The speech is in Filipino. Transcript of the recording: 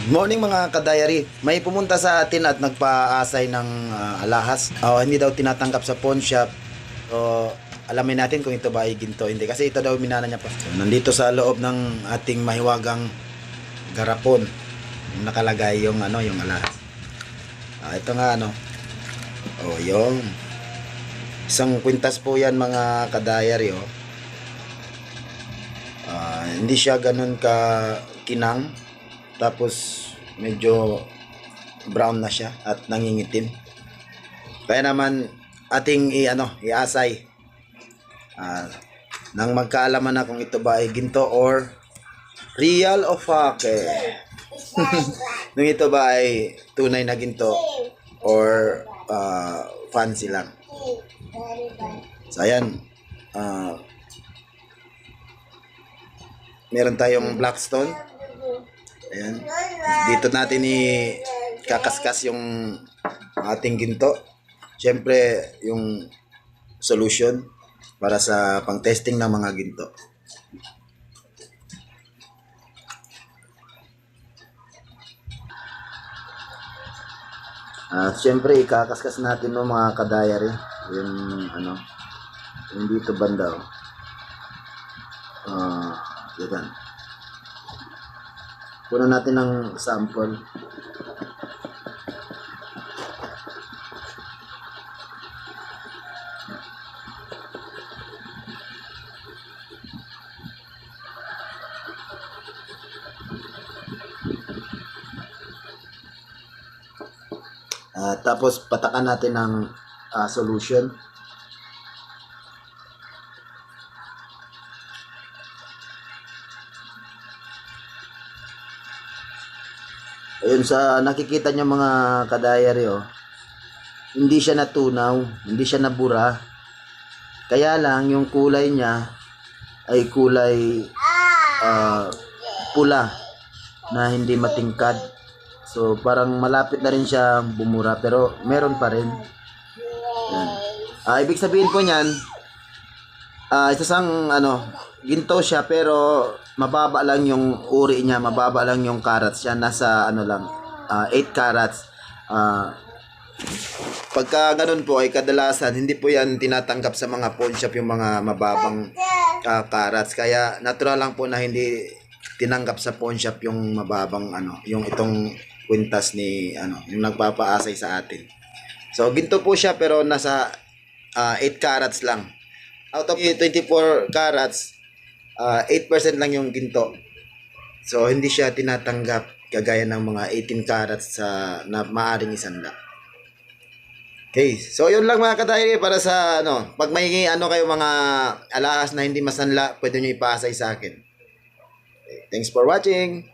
Good morning mga ka-diary. May pumunta sa atin at nagpaasay ng alahas. Hindi daw tinatanggap sa pawn shop. So, alamin natin kung ito ba ay ginto. Hindi kasi ito daw minana niya pa. So, nandito sa loob ng ating mahiwagang garapon. Nakalagay yung yung alahas. Ito nga yung isang kwintas po yan mga ka-diary. Hindi siya ganun ka kinang. Tapos medyo brown na siya at nangingitim. Kaya naman ating iasay nang magkaalaman na kung ito ba ay ginto or real o fake. Nung ito ba ay tunay na ginto or fancy lang. So ayan, meron tayong blackstone. Ayan. Dito natin kakaskas yung ating ginto. Siyempre, yung solution para sa pang-testing ng mga ginto. Siyempre, ikakaskas natin ng mga ka-diary. Yung yung dito banda. Yan. Puno natin ng sample. Tapos patakan natin ng solution. Ayun, sa nakikita niyo mga ka-diary, hindi siya natunaw, hindi siya nabura. Kaya lang yung kulay niya ay kulay pula na hindi matingkad. So parang malapit na rin siya bumura pero meron pa rin. Yan. Ibig sabihin po niyan, isang ginto siya pero mababa lang yung uri niya, mababa lang yung carats siya, nasa 8 carats. Pagka ganun po ay kadalasan hindi po yan tinatanggap sa mga pawn shop yung mga mababang carats, kaya natural lang po na hindi tinanggap sa pawn shop yung mababang yung itong kwintas ni yung nagpapaasay sa atin. So ginto po siya pero nasa 8 carats lang. Out of 24 carats, 8% lang yung ginto. So hindi siya tinatanggap kagaya ng mga 18 carats na maaring isanla. Okay, so yun lang mga ka-diary para sa pag may kayo mga alahas na hindi masanla, pwede nyo ipasay sa akin. Okay, thanks for watching.